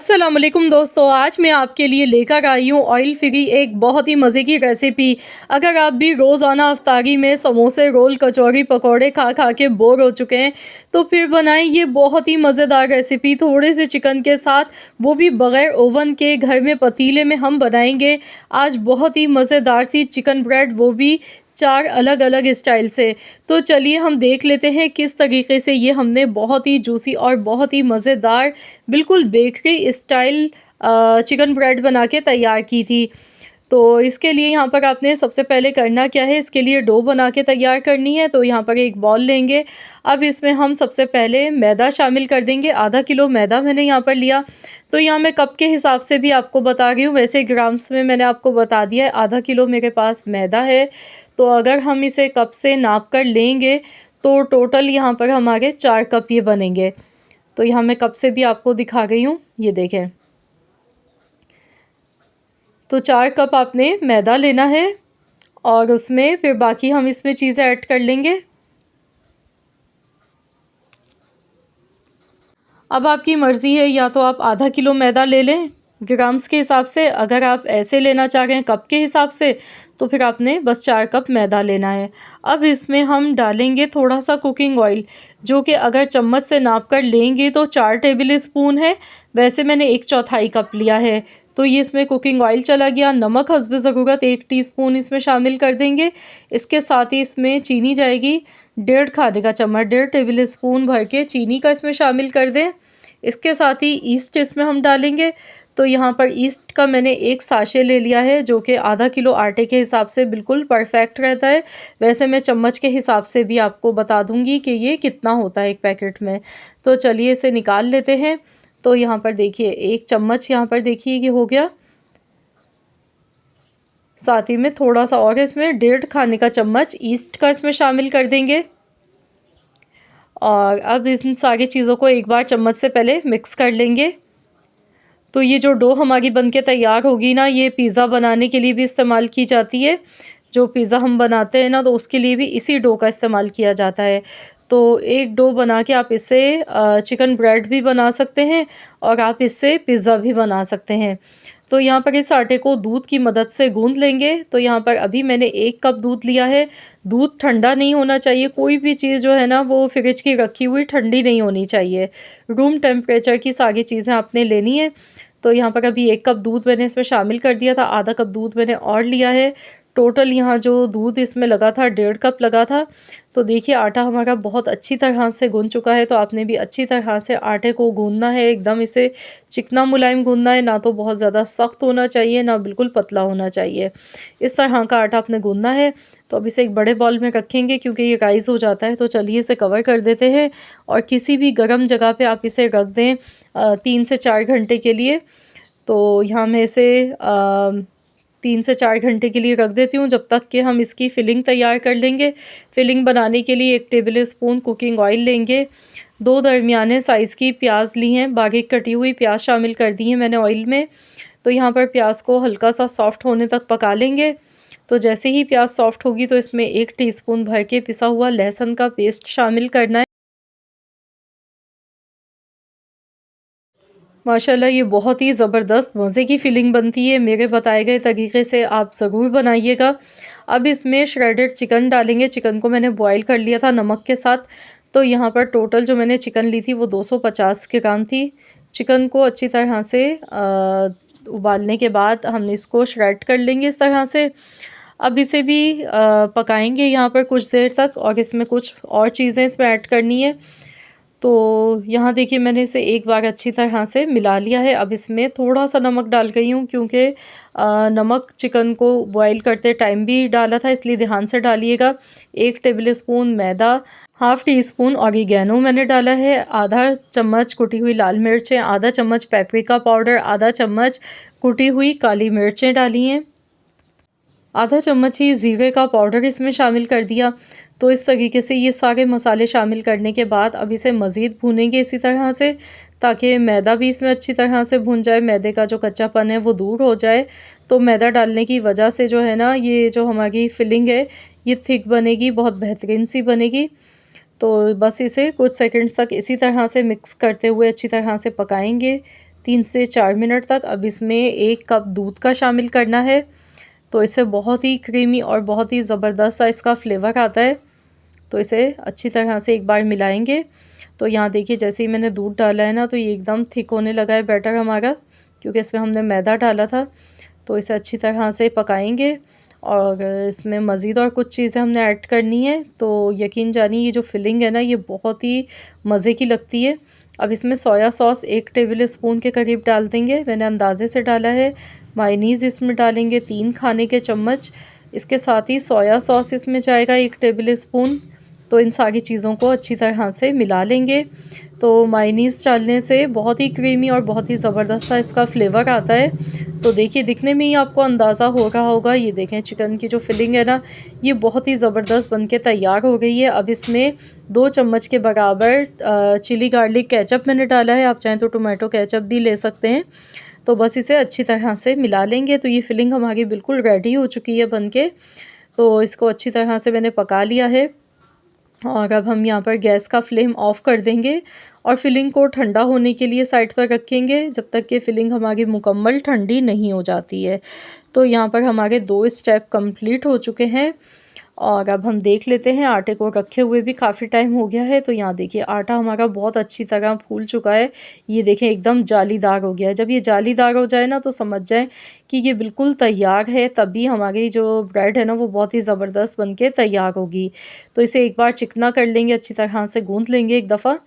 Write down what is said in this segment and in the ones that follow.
अस्सलाम वालेकुम दोस्तों, आज मैं आपके लिए लेकर आई हूँ ऑयल फ्री एक बहुत ही मज़े की रेसिपी। अगर आप भी रोज़ाना अफ्तारी में समोसे, रोल, कचौरी, पकौड़े खा खा के बोर हो चुके हैं तो फिर बनाएं ये बहुत ही मज़ेदार रेसिपी थोड़े से चिकन के साथ, वो भी बग़ैर ओवन के घर में पतीले में हम बनाएंगे आज बहुत ही मज़ेदार सी चिकन ब्रेड, वो भी 4 अलग-अलग स्टाइल से। तो चलिए हम देख लेते हैं किस तरीके से ये हमने बहुत ही जूसी और बहुत ही मज़ेदार बिल्कुल बेकरी स्टाइल चिकन ब्रेड बना के तैयार की थी। तो इसके लिए यहाँ पर आपने सबसे पहले करना क्या है, इसके लिए डो बना के तैयार करनी है। तो यहाँ पर एक बॉल लेंगे। अब इसमें हम सबसे पहले मैदा शामिल कर देंगे। आधा किलो मैदा मैंने यहाँ पर लिया। तो यहाँ मैं कप के हिसाब से भी आपको बता रही हूँ, वैसे ग्राम्स में मैंने आपको बता दिया है। आधा किलो मेरे पास मैदा है। तो अगर हम इसे कप से नाप कर लेंगे तो टोटल यहाँ पर हमारे 4 कप ये बनेंगे। तो यहाँ मैं कप से भी आपको दिखा रही हूँ, ये देखें। तो 4 कप आपने मैदा लेना है और उसमें फिर बाकी हम इसमें चीज़ें ऐड कर लेंगे। अब आपकी मर्ज़ी है, या तो आप आधा किलो मैदा ले लें ग्राम्स के हिसाब से। अगर आप ऐसे लेना चाह रहे हैं कप के हिसाब से तो फिर आपने बस 4 कप मैदा लेना है। अब इसमें हम डालेंगे थोड़ा सा कुकिंग ऑयल, जो कि अगर चम्मच से नाप कर लेंगे तो 4 टेबल स्पून है, वैसे मैंने 1/4 कप लिया है। तो ये इसमें कुकिंग ऑयल चला गया। नमक हस्ब ज़रूरत 1 टीस्पून इसमें शामिल कर देंगे। इसके साथ ही इसमें चीनी जाएगी 1.5 खाने का चम्मच, 1.5 टेबल स्पून भर के चीनी का इसमें शामिल कर दें। इसके साथ ही ईस्ट इसमें हम डालेंगे। तो यहाँ पर ईस्ट का मैंने 1 साशे ले लिया है, जो कि आधा किलो आटे के हिसाब से बिल्कुल परफेक्ट रहता है। वैसे मैं चम्मच के हिसाब से भी आपको बता दूंगी कि ये कितना होता है एक पैकेट में। तो चलिए इसे निकाल लेते हैं। तो यहाँ पर देखिए 1 चम्मच यहाँ पर देखिए ये हो गया। साथ ही में थोड़ा सा और इसमें 1.5 खाने का चम्मच ईस्ट का इसमें शामिल कर देंगे। और अब इन सारी चीज़ों को एक बार चम्मच से पहले मिक्स कर लेंगे। तो ये जो डो हमारी बन के तैयार होगी ना, ये पिज़्ज़ा बनाने के लिए भी इस्तेमाल की जाती है। जो पिज़्ज़ा हम बनाते हैं ना, तो उसके लिए भी इसी डो का इस्तेमाल किया जाता है। तो एक डो बना के आप इससे चिकन ब्रेड भी बना सकते हैं और आप इससे पिज़्ज़ा भी बना सकते हैं। तो यहाँ पर इस आटे को दूध की मदद से गूंद लेंगे। तो यहाँ पर अभी मैंने 1 कप दूध लिया है। दूध ठंडा नहीं होना चाहिए, कोई भी चीज़ जो है ना वो फ्रिज की रखी हुई ठंडी नहीं होनी चाहिए। रूम टेम्परेचर की सारी चीज़ें आपने लेनी है। तो यहाँ पर अभी 1 कप दूध मैंने इसमें शामिल कर दिया था, आधा कप दूध मैंने और लिया है। टोटल यहाँ जो दूध इसमें लगा था 1.5 कप लगा था। तो देखिए आटा हमारा बहुत अच्छी तरह से गूंद चुका है। तो आपने भी अच्छी तरह से आटे को गूंदना है, एकदम इसे चिकना मुलायम गूंदना है, ना तो बहुत ज़्यादा सख्त होना चाहिए, ना बिल्कुल पतला होना चाहिए। इस तरह का आटा आपने गूंदना है। तो अब इसे एक बड़े बॉल में रखेंगे क्योंकि ये राइस हो जाता है। तो चलिए इसे कवर कर देते हैं और किसी भी गर्म जगह पे आप इसे रख दें 3 से 4 घंटे के लिए। तो यहाँ मैं इसे 3 से 4 घंटे के लिए रख देती हूँ, जब तक कि हम इसकी फ़िलिंग तैयार कर लेंगे। फ़िलिंग बनाने के लिए 1 टेबल स्पून कुकिंग ऑयल लेंगे। 2 दरमियाने साइज़ की प्याज ली हैं, बारीक कटी हुई प्याज शामिल कर दी है मैंने ऑयल में। तो यहाँ पर प्याज को हल्का सा सॉफ्ट होने तक पका लेंगे। तो जैसे ही प्याज सॉफ्ट होगी तो इसमें 1 टीस्पून भर के पिसा हुआ लहसुन का पेस्ट शामिल करना है। माशाल्लाह ये बहुत ही ज़बरदस्त मज़े की फ़िलिंग बनती है। मेरे बताए गए तरीके से आप ज़रूर बनाइएगा। अब इसमें श्रेडेड चिकन डालेंगे। चिकन को मैंने बॉईल कर लिया था नमक के साथ। तो यहाँ पर टोटल जो मैंने चिकन ली थी वो 250 ग्राम थी। चिकन को अच्छी तरह से उबालने के बाद हम इसको श्रेड कर लेंगे इस तरह से। अब इसे भी पकाएंगे यहाँ पर कुछ देर तक, और इसमें कुछ और चीज़ें इसमें ऐड करनी है। तो यहाँ देखिए मैंने इसे एक बार अच्छी तरह से मिला लिया है। अब इसमें थोड़ा सा नमक डाल रही हूँ क्योंकि नमक चिकन को बॉईल करते टाइम भी डाला था, इसलिए ध्यान से डालिएगा। 1 टेबल स्पून मैदा, हाफ़ टी स्पून ऑरिगेनो मैंने डाला है, आधा चम्मच कुटी हुई लाल मिर्चें, आधा चम्मच पेपरिका पाउडर, आधा चम्मच कुटी हुई काली मिर्चें डाली हैं, आधा चम्मच ही ज़ीरे का पाउडर इसमें शामिल कर दिया। तो इस तरीके से ये सारे मसाले शामिल करने के बाद अब इसे मज़ीद भूनेंगे इसी तरह से, ताकि मैदा भी इसमें अच्छी तरह से भुन जाए, मैदे का जो कच्चापन है वो दूर हो जाए। तो मैदा डालने की वजह से जो है ना, ये जो हमारी फिलिंग है ये थिक बनेगी, बहुत बेहतरीन सी बनेगी। तो बस इसे कुछ सेकंड्स तक इसी तरह से मिक्स करते हुए अच्छी तरह से पकाएंगे। 3 से 4 मिनट तक। अब इसमें 1 कप दूध का शामिल करना है, तो इससे बहुत ही क्रीमी और बहुत ही ज़बरदस्त सा इसका फ्लेवर आता है। तो इसे अच्छी तरह से एक बार मिलाएंगे। तो यहाँ देखिए जैसे ही मैंने दूध डाला है ना, तो ये एकदम थिक होने लगा है बैटर हमारा, क्योंकि इसमें हमने मैदा डाला था। तो इसे अच्छी तरह से पकाएंगे और इसमें मज़ीद और कुछ चीज़ें हमने ऐड करनी है। तो यकीन जानिए ये जो फिलिंग है ना, ये बहुत ही मज़े की लगती है। अब इसमें सोया सॉस 1 टेबल स्पून के करीब डाल देंगे, मैंने अंदाज़े से डाला है। मायोनीज़ इसमें डालेंगे 3 खाने के चम्मच। इसके साथ ही सोया सॉस इसमें जाएगा 1 टेबल स्पून। तो इन सारी चीज़ों को अच्छी तरह से मिला लेंगे। तो मायोनीज़ डालने से बहुत ही क्रीमी और बहुत ही ज़बरदस्त सा इसका फ्लेवर आता है। तो देखिए दिखने में ही आपको अंदाज़ा हो रहा होगा। ये देखें चिकन की जो फिलिंग है ना, ये बहुत ही ज़बरदस्त बनके तैयार हो गई है। अब इसमें 2 चम्मच के बराबर चिली गार्लिक केचप मैंने डाला है, आप चाहें तो टोमेटो केचप भी ले सकते हैं। तो बस इसे अच्छी तरह से मिला लेंगे। तो ये फिलिंग हमारी बिल्कुल रेडी हो चुकी है बनके। तो इसको अच्छी तरह से मैंने पका लिया है और अब हम यहाँ पर गैस का फ्लेम ऑफ़ कर देंगे और फिलिंग को ठंडा होने के लिए साइड पर रखेंगे, जब तक कि फिलिंग हमारी मुकम्मल ठंडी नहीं हो जाती है। तो यहाँ पर हमारे 2 स्टेप कंप्लीट हो चुके हैं और अब हम देख लेते हैं। आटे को रखे हुए भी काफ़ी टाइम हो गया है। तो यहाँ देखिए आटा हमारा बहुत अच्छी तरह फूल चुका है। ये देखें एकदम जालीदार हो गया है। जब ये जालीदार हो जाए ना, तो समझ जाएं कि ये बिल्कुल तैयार है, तभी हमारी जो ब्रेड है ना, वो बहुत ही ज़बरदस्त बन के तैयार होगी। तो इसे एक बार चिकना कर लेंगे, अच्छी तरह से गूँथ लेंगे एक दफ़ा।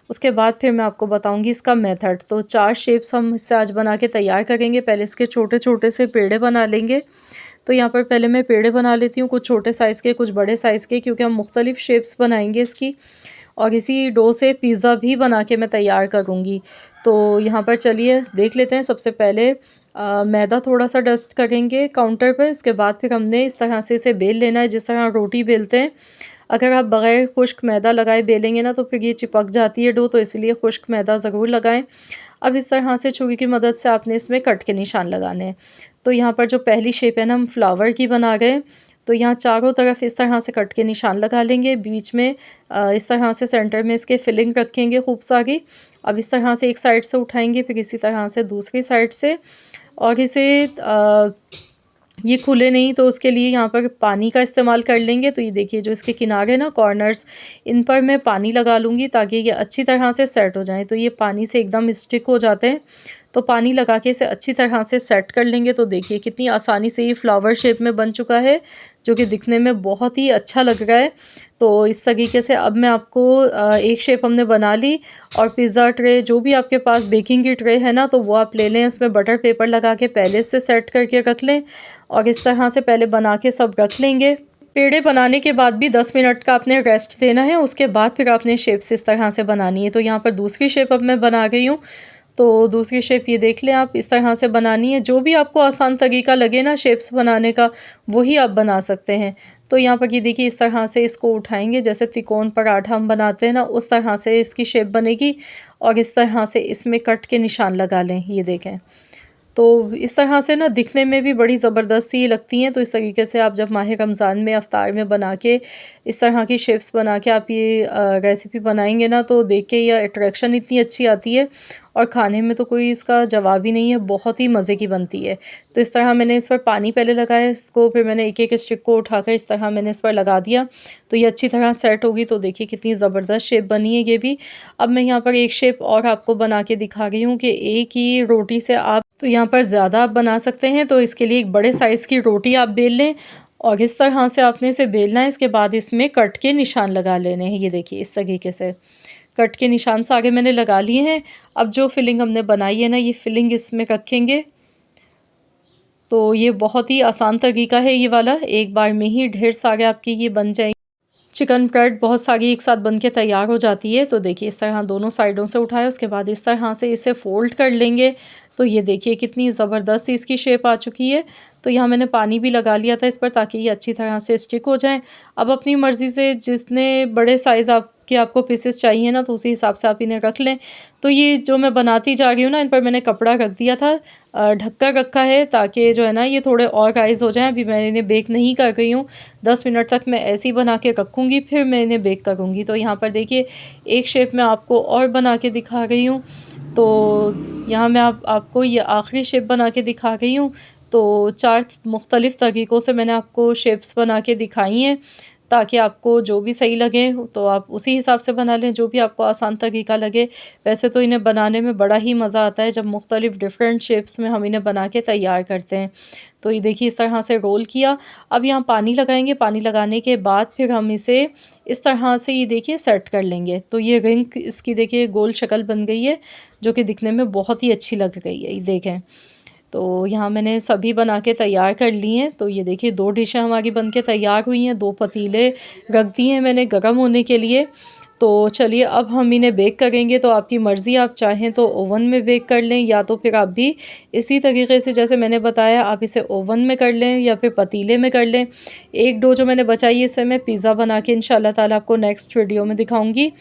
उसके बाद फिर मैं आपको बताऊंगी इसका मेथड। तो 4 शेप्स हम इससे आज बना के तैयार करेंगे। पहले इसके छोटे छोटे से पेड़े बना लेंगे। तो यहाँ पर पहले मैं पेड़े बना लेती हूँ, कुछ छोटे साइज़ के कुछ बड़े साइज़ के, क्योंकि हम मुख्तलिफ़ शेप्स बनाएंगे इसकी। और इसी डो से पिज़्ज़ा भी बना के मैं तैयार करूँगी। तो यहाँ पर चलिए देख लेते हैं। सबसे पहले मैदा थोड़ा सा डस्ट करेंगे काउंटर पर। इसके बाद फिर हमने इस तरह से इसे बेल लेना है, जिस तरह रोटी बेलते हैं। अगर आप बग़ैर खुश्क मैदा लगाए बेलेंगे ना, तो फिर ये चिपक जाती है डो, तो इसलिए खुश्क मैदा ज़रूर लगाएं। अब इस तरह से छुरी की मदद से आपने इसमें कट के निशान लगाने हैं। तो यहाँ पर जो पहली शेप है ना, हम फ्लावर की बना रहे हैं। तो यहाँ चारों तरफ इस तरह से कट के निशान लगा लेंगे। बीच में इस तरह से सेंटर में इसके फिलिंग रखेंगे खूब सारी। अब इस तरह से एक साइड से उठाएंगे, फिर इसी तरह से दूसरी साइड से, और इसे ये खुले नहीं, तो उसके लिए यहाँ पर पानी का इस्तेमाल कर लेंगे। तो ये देखिए जो इसके किनारे ना कॉर्नर्स, इन पर मैं पानी लगा लूँगी ताकि ये अच्छी तरह से सेट हो जाए। तो ये पानी से एकदम स्टिक हो जाते हैं। तो पानी लगा के इसे अच्छी तरह से सेट कर लेंगे। तो देखिए कितनी आसानी से ये फ्लावर शेप में बन चुका है, जो कि दिखने में बहुत ही अच्छा लग रहा है। तो इस तरीके से अब मैं आपको एक शेप हमने बना ली, और पिज़्ज़ा ट्रे जो भी आपके पास बेकिंग की ट्रे है ना, तो वो आप ले लें। उसमें बटर पेपर लगा के पहले से सेट करके रख लें, और इस तरह से पहले बना के सब रख लेंगे। पेड़े बनाने के बाद भी 10 मिनट का आपने रेस्ट देना है। उसके बाद फिर आपने शेप्स इस तरह से बनानी है। तो यहाँ पर दूसरी शेप अब मैं बना गई हूँ। तो दूसरी शेप ये देख लें, आप इस तरह से बनानी है। जो भी आपको आसान तरीका लगे ना शेप्स बनाने का, वही आप बना सकते हैं। तो यहाँ पर ये देखिए इस तरह से इसको उठाएंगे, जैसे त्रिकोण पराठा हम बनाते हैं ना, उस तरह से इसकी शेप बनेगी। और इस तरह से इसमें कट के निशान लगा लें, ये देखें। तो इस तरह से ना दिखने में भी बड़ी ज़बरदस्त सी लगती हैं। तो इस तरीके से आप जब माह रमज़ान में अफ्तार में बना के इस तरह की शेप्स बना के आप ये रेसिपी बनाएंगे ना, तो देख के ये अट्रैक्शन इतनी अच्छी आती है, और खाने में तो कोई इसका जवाब ही नहीं है, बहुत ही मज़े की बनती है। तो इस तरह मैंने इस पर पानी पहले लगाया, इसको फिर मैंने एक एक स्टिक को उठाकर इस तरह मैंने इस पर लगा दिया। तो ये अच्छी तरह सेट होगी। तो देखिए कितनी ज़बरदस्त शेप बनी है ये भी। अब मैं यहाँ पर एक शेप और आपको बना के दिखा रही हूँ कि एक ही रोटी से आप तो यहाँ पर ज़्यादा आप बना सकते हैं। तो इसके लिए एक बड़े साइज़ की रोटी आप बेल लें, और इस तरह से आपने इसे बेलना है। इसके बाद इसमें कट के निशान लगा लेने हैं। ये देखिए इस तरीके से कट के निशान से आगे मैंने लगा लिए हैं। अब जो फिलिंग हमने बनाई है ना, ये फिलिंग इसमें रखेंगे। तो ये बहुत ही आसान तरीका है ये वाला, एक बार में ही ढेर सारे आपकी ये बन जाएंगे। चिकन ब्रेड बहुत सारी एक साथ बन के तैयार हो जाती है। तो देखिए इस तरह दोनों साइडों से उठाए, उसके बाद इस तरह से इसे फ़ोल्ड कर लेंगे। तो ये देखिए कितनी ज़बरदस्त इसकी शेप आ चुकी है। तो यहाँ मैंने पानी भी लगा लिया था इस पर, ताकि ये अच्छी तरह से स्टिक हो जाए। अब अपनी मर्ज़ी से जितने बड़े साइज़ आपको पीसेस चाहिए ना, तो उसी हिसाब से आप इन्हें रख लें। तो ये जो मैं बनाती जा रही हूँ ना, इन पर मैंने कपड़ा रख दिया था, ढक्का रखा है, ताकि जो है ना ये थोड़े और राइज़ हो जाएँ। अभी मैं इन्हें बेक नहीं कर रही हूँ, 10 मिनट तक मैं ऐसे ही बना के रखूँगी, फिर मैं इन्हें बेक करूँगी। तो यहाँ पर देखिए एक शेप मैं आपको और बना के दिखा रही हूँ। तो यहाँ मैं आपको ये आखिरी शेप बना के दिखा रही हूँ। तो 4 मुख्तलिफ़ तरीक़ों से मैंने आपको शेप्स बना के दिखाई हैं, ताकि आपको जो भी सही लगे तो आप उसी हिसाब से बना लें, जो भी आपको आसान तरीक़ा लगे। वैसे तो इन्हें बनाने में बड़ा ही मज़ा आता है जब मुख्तलिफ़ डिफ़रेंट शेप्स में हम इन्हें बना के तैयार करते हैं। तो ये देखिए इस तरह से रोल किया। अब यहाँ पानी लगाएँगे, पानी लगाने के बाद फिर हम इसे इस तरह से ये देखिए सेट कर लेंगे। तो ये रिंग इसकी देखिए गोल शक्ल बन गई है, जो कि दिखने में बहुत ही अच्छी लग रही है, ये देखें। तो यहाँ मैंने सभी बना के तैयार कर ली हैं। तो ये देखिए 2 डिशें हमारी बन के तैयार हुई हैं, 2 पतीले रख दिए हैं मैंने गरम होने के लिए। तो चलिए अब हम इन्हें बेक करेंगे। तो आपकी मर्ज़ी, आप चाहें तो ओवन में बेक कर लें, या तो फिर आप भी इसी तरीके से जैसे मैंने बताया आप इसे ओवन में कर लें या फिर पतीले में कर लें। एक डो जो मैंने बचाई है इससे मैं पिज़्ज़ा बना के इंशाल्लाह ताला आपको नेक्स्ट वीडियो में दिखाऊंगी।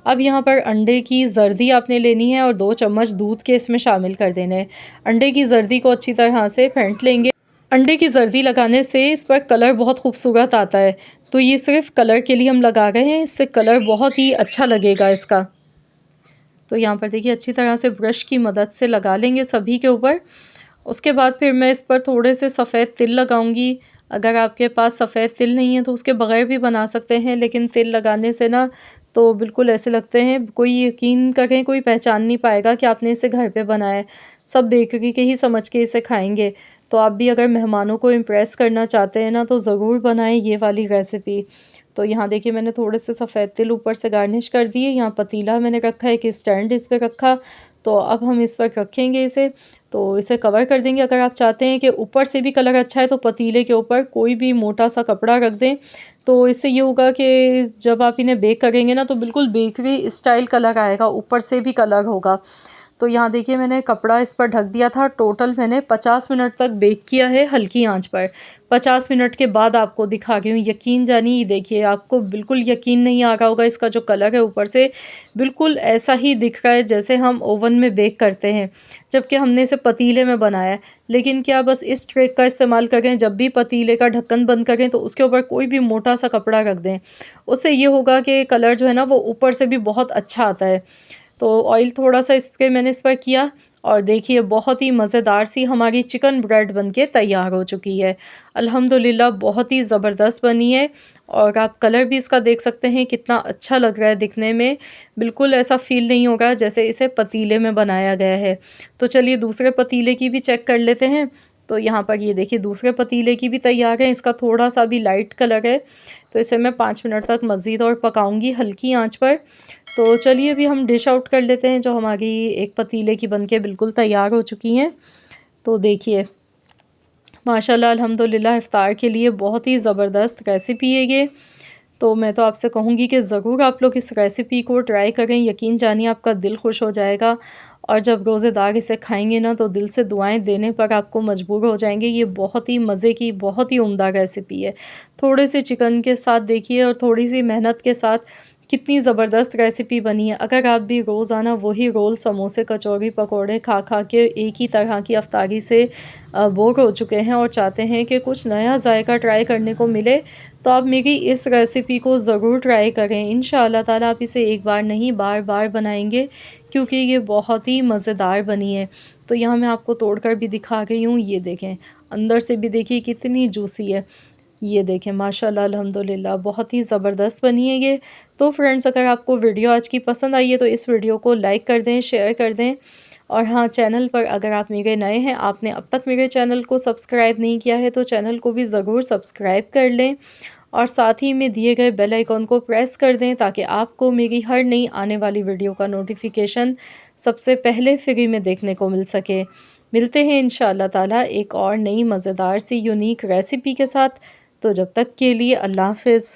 अब यहाँ पर अंडे की जर्दी आपने लेनी है और 2 चम्मच दूध के इसमें शामिल कर देने हैं। अंडे की जर्दी को अच्छी तरह से फेंट लेंगे। अंडे की जर्दी लगाने से इस पर कलर बहुत खूबसूरत आता है। तो ये सिर्फ़ कलर के लिए हम लगा रहे हैं, इससे कलर बहुत ही अच्छा लगेगा इसका। तो यहाँ पर देखिए अच्छी तरह से ब्रश की मदद से लगा लेंगे सभी के ऊपर। उसके बाद फिर मैं इस पर थोड़े से सफ़ेद तिल लगाऊंगी। अगर आपके पास सफ़ेद तिल नहीं है तो उसके बगैर भी बना सकते हैं, लेकिन तिल लगाने से ना तो बिल्कुल ऐसे लगते हैं, कोई यकीन करें कोई पहचान नहीं पाएगा कि आपने इसे घर पे बनाया है। सब बेकरी के ही समझ के इसे खाएंगे। तो आप भी अगर मेहमानों को इम्प्रेस करना चाहते हैं ना तो ज़रूर बनाएं ये वाली रेसिपी। तो यहाँ देखिए मैंने थोड़े से सफ़ेद तिल ऊपर से गार्निश कर दिए। यहाँ पतीला मैंने रखा है, एक स्टैंड इस पर रखा। तो अब हम इस पर रखेंगे इसे, तो इसे कवर कर देंगे। अगर आप चाहते हैं कि ऊपर से भी कलर अच्छा है तो पतीले के ऊपर कोई भी मोटा सा कपड़ा रख दें। तो इससे ये होगा कि जब आप इन्हें बेक करेंगे ना तो बिल्कुल बेकरी स्टाइल कलर आएगा, ऊपर से भी कलर होगा। तो यहाँ देखिए मैंने कपड़ा इस पर ढक दिया था। टोटल मैंने 50 मिनट तक बेक किया है हल्की आंच पर। 50 मिनट के बाद आपको दिखा रही हूँ, यकीन जानिए। देखिए आपको बिल्कुल यकीन नहीं आ रहा होगा, इसका जो कलर है ऊपर से बिल्कुल ऐसा ही दिख रहा है जैसे हम ओवन में बेक करते हैं, जबकि हमने इसे पतीले में बनाया है। लेकिन क्या बस इस ट्रिक का इस्तेमाल करें, जब भी पतीले का ढक्कन बंद करें तो उसके ऊपर कोई भी मोटा सा कपड़ा रख दें। उससे ये होगा कि कलर जो है ना वो ऊपर से भी बहुत अच्छा आता है। तो ऑयल थोड़ा सा स्प्रे मैंने इस पर किया और देखिए बहुत ही मज़ेदार सी हमारी चिकन ब्रेड बनके तैयार हो चुकी है। अल्हम्दुलिल्लाह बहुत ही ज़बरदस्त बनी है। और आप कलर भी इसका देख सकते हैं कितना अच्छा लग रहा है दिखने में। बिल्कुल ऐसा फ़ील नहीं होगा जैसे इसे पतीले में बनाया गया है। तो चलिए दूसरे पतीले की भी चेक कर लेते हैं। तो यहाँ पर ये देखिए दूसरे पतीले की भी तैयार है। इसका थोड़ा सा भी लाइट कलर है, तो इसे मैं 5 मिनट तक मज़ीद और पकाऊंगी हल्की आंच पर। तो चलिए अभी हम डिश आउट कर लेते हैं, जो हमारी एक पतीले की बनके बिल्कुल तैयार हो चुकी हैं। तो देखिए माशाल्लाह अल्हम्दुलिल्लाह इफ़्तार के लिए बहुत ही ज़बरदस्त रेसिपी है ये। तो मैं तो आपसे कहूँगी कि ज़रूर आप लोग इस रेसिपी को ट्राई करें। यकीन जानिए आपका दिल खुश हो जाएगा। और जब रोज़ेदार इसे खाएंगे ना तो दिल से दुआएं देने पर आपको मजबूर हो जाएंगे। ये बहुत ही मज़े की, बहुत ही उम्दा रेसिपी है। थोड़े से चिकन के साथ देखिए और थोड़ी सी मेहनत के साथ कितनी ज़बरदस्त रेसिपी बनी है। अगर आप भी रोज़ाना वही रोल, समोसे, कचौरी, पकोड़े खा खा के एक ही तरह की अफ्तारी से बोर हो चुके हैं और चाहते हैं कि कुछ नया जायका ट्राई करने को मिले, तो आप मेरी इस रेसिपी को ज़रूर ट्राई करें। इंशाअल्लाह ताला आप इसे एक बार नहीं बार बार बनाएंगे, क्योंकि ये बहुत ही मज़ेदार बनी है। तो यहाँ मैं आपको तोड़ कर भी दिखा रही हूँ। ये देखें अंदर से भी देखिए कितनी जूसी है। ये देखें माशाल्लाह अल्हम्दुलिल्लाह बहुत ही ज़बरदस्त बनी है ये। तो फ्रेंड्स अगर आपको वीडियो आज की पसंद आई है तो इस वीडियो को लाइक कर दें, शेयर कर दें। और हाँ, चैनल पर अगर आप मेरे नए हैं, आपने अब तक मेरे चैनल को सब्सक्राइब नहीं किया है तो चैनल को भी ज़रूर सब्सक्राइब कर लें। और साथ ही में दिए गए बेल आइकॉन को प्रेस कर दें, ताकि आपको मेरी हर नई आने वाली वीडियो का नोटिफिकेशन सबसे पहले फ्री में देखने को मिल सके। मिलते हैं इंशाअल्लाह ताला एक और नई मज़ेदार सी यूनिक रेसिपी के साथ। तो जब तक के लिए अल्लाह हाफ़िज़।